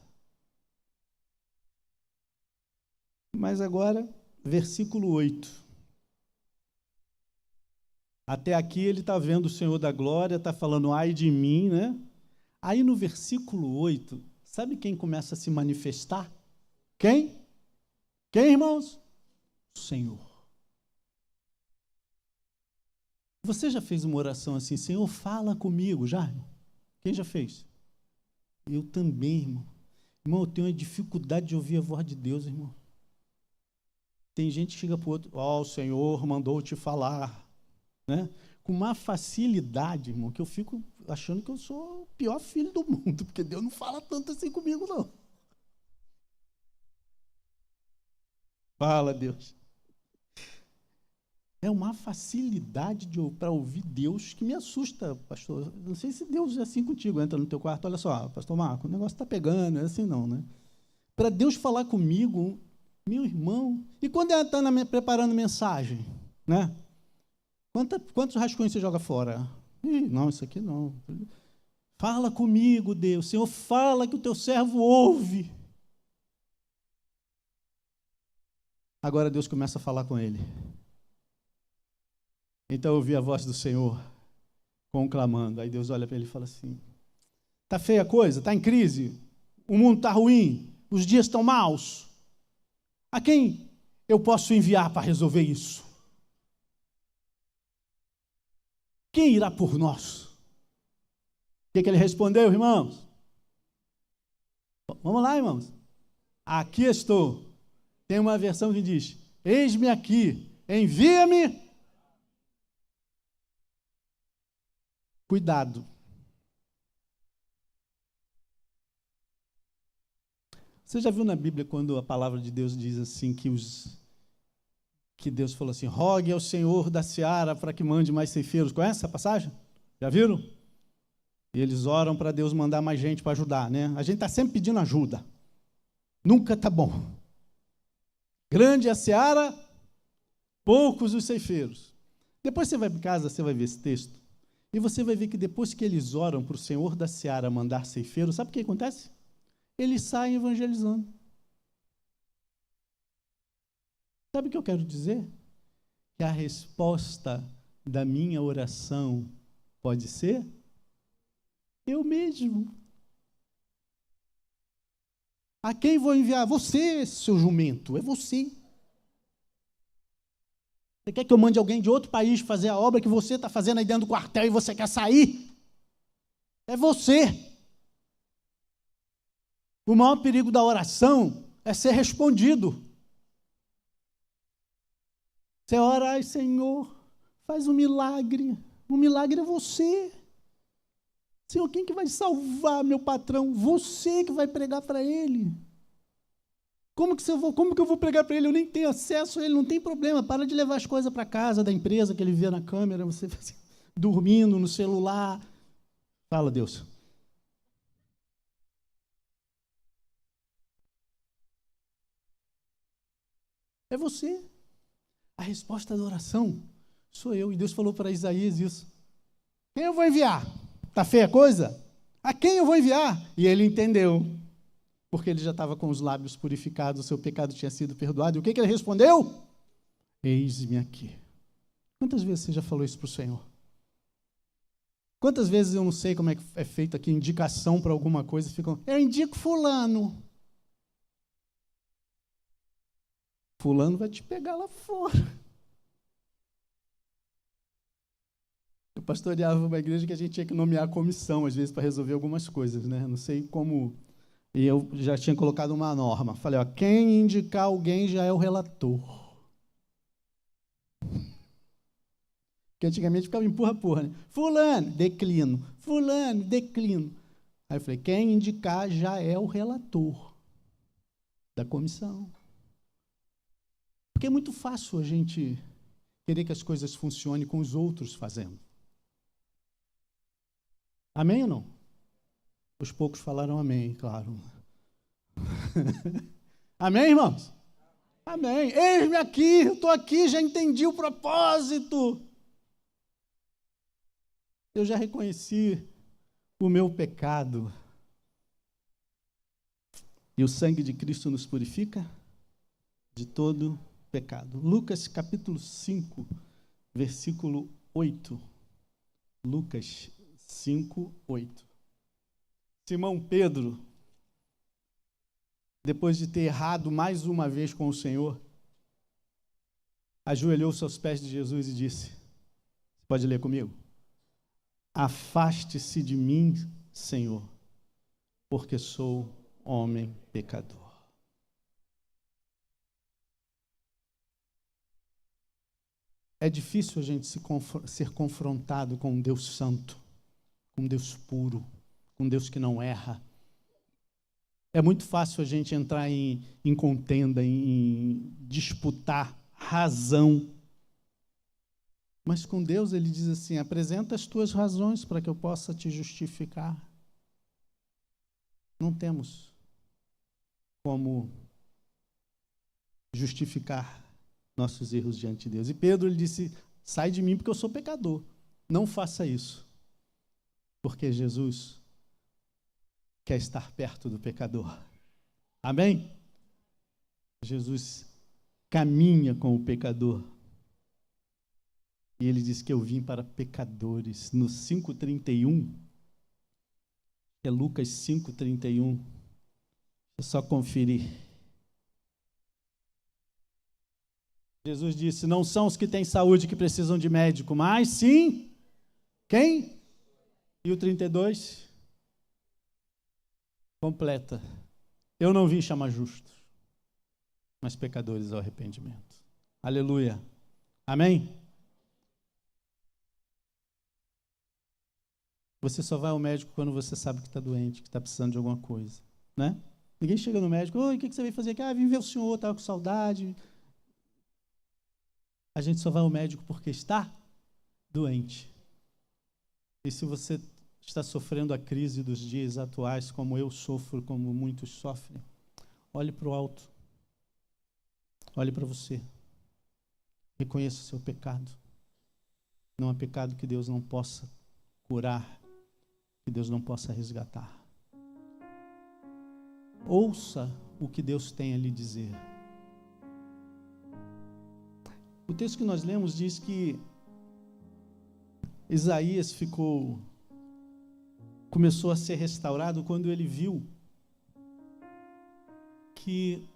Mas agora, versículo 8. Até aqui ele está vendo o Senhor da glória, está falando, ai de mim, né? Aí no versículo 8, sabe quem começa a se manifestar? Quem? Quem, irmãos? O Senhor. Você já fez uma oração assim, Senhor, fala comigo, já? Quem já fez? Eu também, irmão. Irmão, eu tenho uma dificuldade de ouvir a voz de Deus, irmão. Tem gente que chega para o outro, ó, o Senhor mandou te falar, né? Com uma facilidade, irmão, que eu fico achando que eu sou o pior filho do mundo, porque Deus não fala tanto assim comigo, não. Fala, Deus. É uma facilidade para ouvir Deus que me assusta, pastor. Não sei se Deus é assim contigo, entra no teu quarto, olha só, pastor Marco, o negócio está pegando, não é assim não, né? Para Deus falar comigo, meu irmão, e quando ela está preparando mensagem, né? Quantos rascunhos você joga fora? Ih, não, isso aqui não. Fala comigo, Deus. Senhor, fala que o teu servo ouve. Agora Deus começa a falar com ele. Então eu ouvi a voz do Senhor conclamando. Aí Deus olha para ele e fala assim, está feia a coisa? Está em crise? O mundo está ruim? Os dias estão maus? A quem eu posso enviar para resolver isso? Quem irá por nós? O que ele respondeu, irmãos? Vamos lá, irmãos. Aqui estou. Tem uma versão que diz, eis-me aqui, envia-me. Cuidado. Você já viu na Bíblia quando a palavra de Deus diz assim que Deus falou assim, rogue ao Senhor da seara para que mande mais ceifeiros. Conhece essa passagem? Já viram? E eles oram para Deus mandar mais gente para ajudar, né? A gente está sempre pedindo ajuda. Nunca está bom. Grande é a seara, poucos os ceifeiros. Depois você vai para casa, você vai ver esse texto, e você vai ver que depois que eles oram para o Senhor da seara mandar ceifeiros, sabe o que acontece? Eles saem evangelizando. Sabe o que eu quero dizer? Que a resposta da minha oração pode ser eu mesmo. A quem vou enviar? Você, seu jumento, é você. Você quer que eu mande alguém de outro país fazer a obra que você está fazendo aí dentro do quartel e você quer sair? É você. O maior perigo da oração é ser respondido. Você ora, ai Senhor, faz um milagre. O milagre é você. Senhor, quem que vai salvar meu patrão? Você que vai pregar para ele. Como que eu vou pregar para ele? Eu nem tenho acesso a ele, não tem problema. Para de levar as coisas para casa da empresa que ele vê na câmera, você dormindo no celular. Fala, Deus. É você. A resposta da oração sou eu. E Deus falou para Isaías isso. Quem eu vou enviar? Está feia a coisa? A quem eu vou enviar? E ele entendeu. Porque ele já estava com os lábios purificados, o seu pecado tinha sido perdoado. E o que ele respondeu? Eis-me aqui. Quantas vezes você já falou isso para o Senhor? Quantas vezes eu não sei como é que é feita aqui indicação para alguma coisa, ficam, eu indico fulano. Fulano vai te pegar lá fora. Eu pastoreava uma igreja que a gente tinha que nomear a comissão, às vezes, para resolver algumas coisas, né? Não sei como. E eu já tinha colocado uma norma. Falei, ó, quem indicar alguém já é o relator. Porque antigamente ficava empurra, né? Fulano, declino. Fulano, declino. Aí eu falei, quem indicar já é o relator da comissão. Porque é muito fácil a gente querer que as coisas funcionem com os outros fazendo. Amém ou não? Os poucos falaram amém, claro. Amém, irmãos? Amém. Eis-me aqui, eu estou aqui, já entendi o propósito. Eu já reconheci o meu pecado. E o sangue de Cristo nos purifica de todo pecado. Lucas capítulo 5, versículo 8. Lucas 5, 8. Simão Pedro, depois de ter errado mais uma vez com o Senhor, ajoelhou-se aos pés de Jesus e disse, pode ler comigo? Afaste-se de mim, Senhor, porque sou homem pecador. É difícil a gente ser confrontado com um Deus santo, com um Deus puro, com um Deus que não erra. É muito fácil a gente entrar em contenda, em disputar razão. Mas com Deus ele diz assim, apresenta as tuas razões para que eu possa te justificar. Não temos como justificar nossos erros diante de Deus. E Pedro, ele disse, sai de mim porque eu sou pecador. Não faça isso. Porque Jesus quer estar perto do pecador. Amém? Jesus caminha com o pecador. E ele diz que eu vim para pecadores. No 5:31, é Lucas 5:31. Deixa eu só conferir. Jesus disse, não são os que têm saúde que precisam de médico, mas sim, quem? E o 32? Completa. Eu não vim chamar justos, mas pecadores ao arrependimento. Aleluia. Amém? Você só vai ao médico quando você sabe que está doente, que está precisando de alguma coisa, né? Ninguém chega no médico, oi, o que você veio fazer aqui? Ah, vim ver o senhor, estava com saudade. A gente só vai ao médico porque está doente. E se você está sofrendo a crise dos dias atuais, como eu sofro, como muitos sofrem, olhe para o alto. Olhe para você. Reconheça o seu pecado. Não é pecado que Deus não possa curar, que Deus não possa resgatar. Ouça o que Deus tem a lhe dizer. O texto que nós lemos diz que Isaías começou a ser restaurado quando ele viu que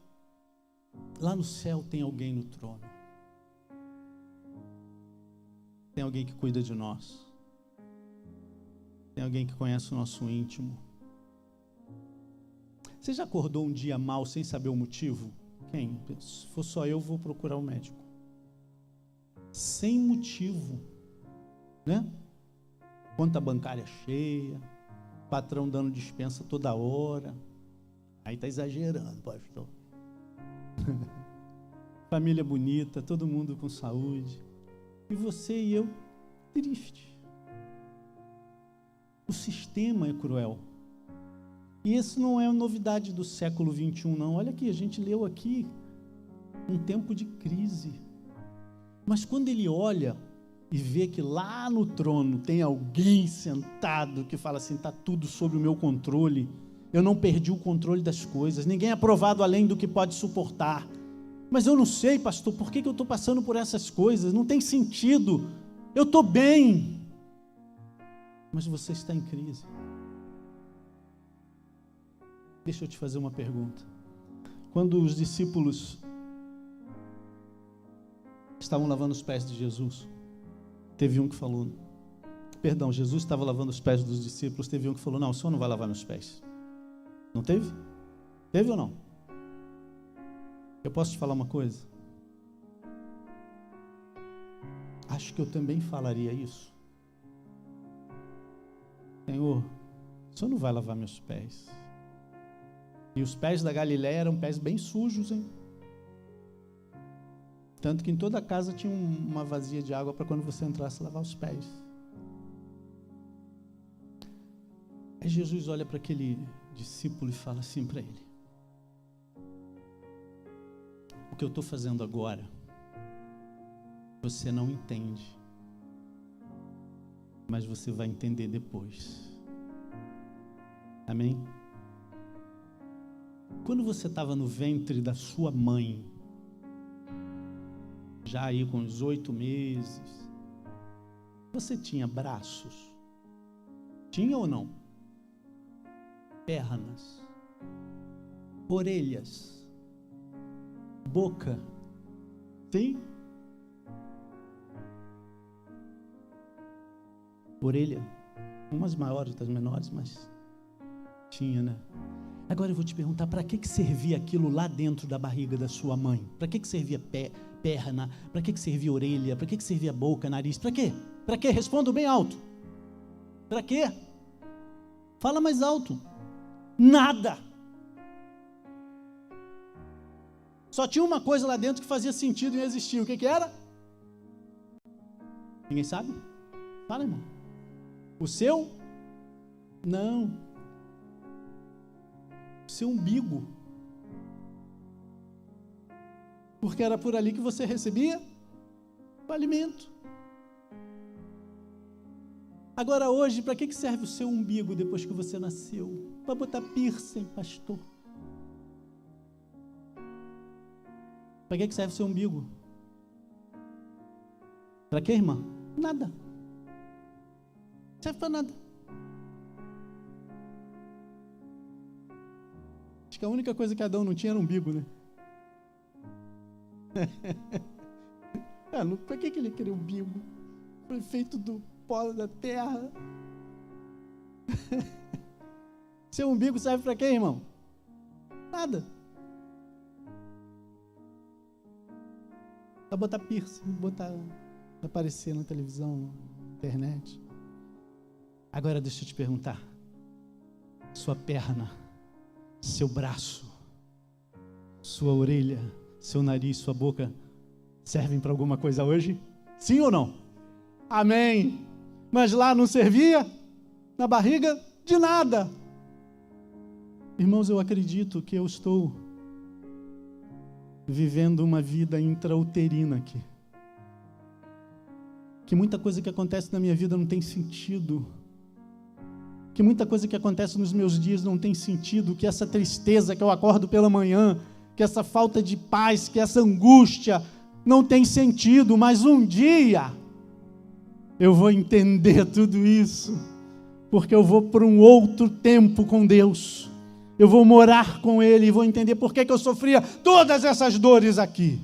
lá no céu tem alguém no trono. Tem alguém que cuida de nós. Tem alguém que conhece o nosso íntimo. Você já acordou um dia mal sem saber o motivo? Quem? Se for só eu, vou procurar um médico. Sem motivo, né? Conta bancária cheia, patrão dando dispensa toda hora. Aí está exagerando, pastor. Família bonita, todo mundo com saúde. E você e eu, triste. O sistema é cruel. E isso não é novidade do século 21, não. Olha aqui, a gente leu aqui um tempo de crise. Mas quando ele olha e vê que lá no trono tem alguém sentado que fala assim, está tudo sob o meu controle, eu não perdi o controle das coisas, ninguém é provado além do que pode suportar. Mas eu não sei, pastor, por que eu estou passando por essas coisas? Não tem sentido. Eu estou bem. Mas você está em crise. Deixa eu te fazer uma pergunta. Quando os discípulos estavam lavando os pés de Jesus, teve um que falou, Jesus estava lavando os pés dos discípulos, teve um que falou, não, o senhor não vai lavar meus pés. Não teve? Teve ou não? Eu posso te falar uma coisa? Acho que eu também falaria isso. Senhor, o senhor não vai lavar meus pés. E os pés da Galileia eram pés bem sujos, hein? Tanto que em toda a casa tinha uma vasilha de água para quando você entrasse lavar os pés. Aí Jesus olha para aquele discípulo e fala assim para ele: o que eu estou fazendo agora, você não entende, mas você vai entender depois. Amém? Quando você estava no ventre da sua mãe, já aí com uns 8 meses, você tinha braços? Tinha ou não? Pernas, orelhas, boca, sim? Orelha, umas maiores, outras menores, mas tinha, né? Agora eu vou te perguntar, para que servia aquilo lá dentro da barriga da sua mãe? Para que servia perna? Para que servia orelha? Para que servia boca, nariz? Para quê? Para quê? Respondo bem alto. Para quê? Fala mais alto. Nada. Só tinha uma coisa lá dentro que fazia sentido e existia. O que era? Ninguém sabe? Fala, irmão. O seu? Não. O seu umbigo. Porque era por ali que você recebia o alimento. Agora hoje, para que serve o seu umbigo depois que você nasceu? Para botar piercing, pastor. Para que serve o seu umbigo? Para quê, irmã? Nada. Não serve para nada. Acho que a única coisa que Adão não tinha era um umbigo, né? Para que ele queria um umbigo? Foi feito do pó da terra. Seu umbigo serve para quê, irmão? Nada. Para botar piercing, botar, aparecer na televisão, na internet. Agora deixa eu te perguntar. Sua perna, seu braço, sua orelha, seu nariz, sua boca, servem para alguma coisa hoje? Sim ou não? Amém. Mas lá não servia? Na barriga? De nada. Irmãos, eu acredito que eu estou vivendo uma vida intrauterina aqui. Que muita coisa que acontece na minha vida não tem sentido. Que muita coisa que acontece nos meus dias não tem sentido. Que essa tristeza que eu acordo pela manhã, que essa falta de paz, que essa angústia não tem sentido. Mas um dia eu vou entender tudo isso. Porque eu vou para um outro tempo com Deus. Eu vou morar com Ele e vou entender por que eu sofria todas essas dores aqui.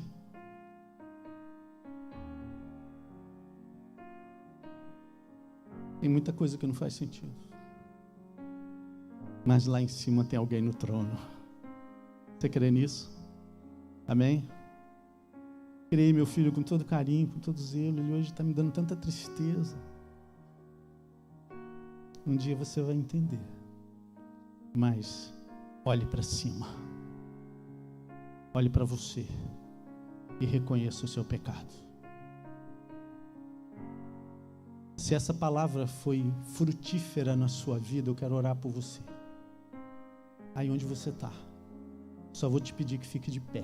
Tem muita coisa que não faz sentido. Mas lá em cima tem alguém no trono. Você crê nisso? Amém? Criei meu filho com todo carinho, com todo zelo. Ele hoje está me dando tanta tristeza. Um dia você vai entender. Mas olhe para cima. Olhe para você. E reconheça o seu pecado. Se essa palavra foi frutífera na sua vida, eu quero orar por você. Aí onde você está. Só vou te pedir que fique de pé.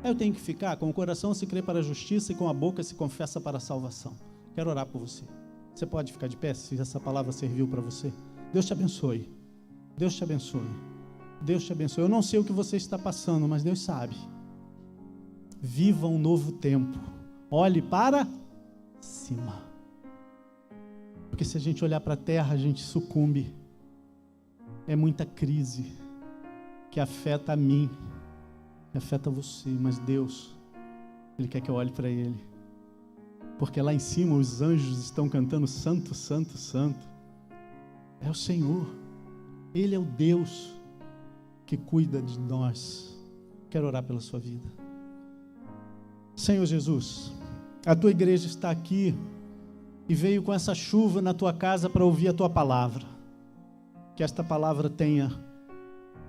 Eu tenho que ficar, com o coração se crê para a justiça e com a boca se confessa para a salvação. Quero orar por você. Você pode ficar de pé se essa palavra serviu para você? Deus te abençoe. Deus te abençoe. Deus te abençoe. Eu não sei o que você está passando, mas Deus sabe. Viva um novo tempo. Olhe para cima. Porque se a gente olhar para a terra, a gente sucumbe. É muita crise que afeta a mim, que afeta você, mas Deus, Ele quer que eu olhe para Ele. Porque lá em cima os anjos estão cantando Santo, Santo, Santo. É o Senhor. Ele é o Deus que cuida de nós. Quero orar pela sua vida. Senhor Jesus, a tua igreja está aqui e veio com essa chuva na tua casa para ouvir a tua palavra. Que esta palavra tenha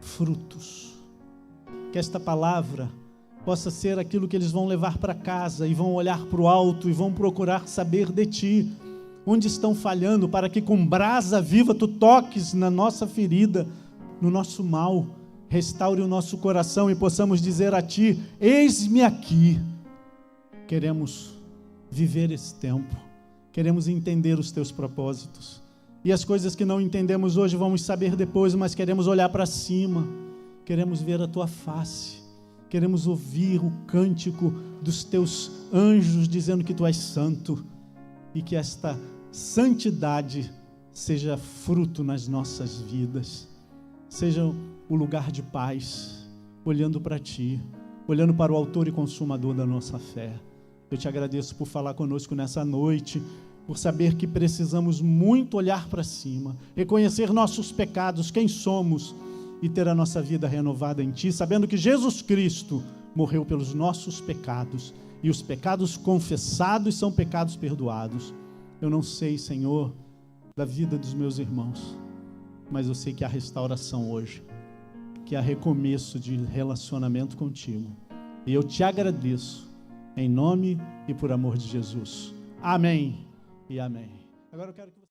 frutos. Que esta palavra possa ser aquilo que eles vão levar para casa e vão olhar para o alto e vão procurar saber de ti. Onde estão falhando, para que com brasa viva tu toques na nossa ferida, no nosso mal, restaure o nosso coração e possamos dizer a ti: eis-me aqui. Queremos viver esse tempo, queremos entender os teus propósitos, e as coisas que não entendemos hoje vamos saber depois, mas queremos olhar para cima, queremos ver a tua face, queremos ouvir o cântico dos teus anjos dizendo que tu és santo, e que esta santidade seja fruto nas nossas vidas, seja o lugar de paz, olhando para ti, olhando para o autor e consumador da nossa fé. Eu te agradeço por falar conosco nessa noite, por saber que precisamos muito olhar para cima, reconhecer nossos pecados, quem somos, e ter a nossa vida renovada em ti, sabendo que Jesus Cristo morreu pelos nossos pecados, e os pecados confessados são pecados perdoados. Eu não sei, Senhor, da vida dos meus irmãos, mas eu sei que há restauração hoje, que há recomeço de relacionamento contigo. E eu te agradeço, em nome e por amor de Jesus. Amém e amém. Agora eu quero que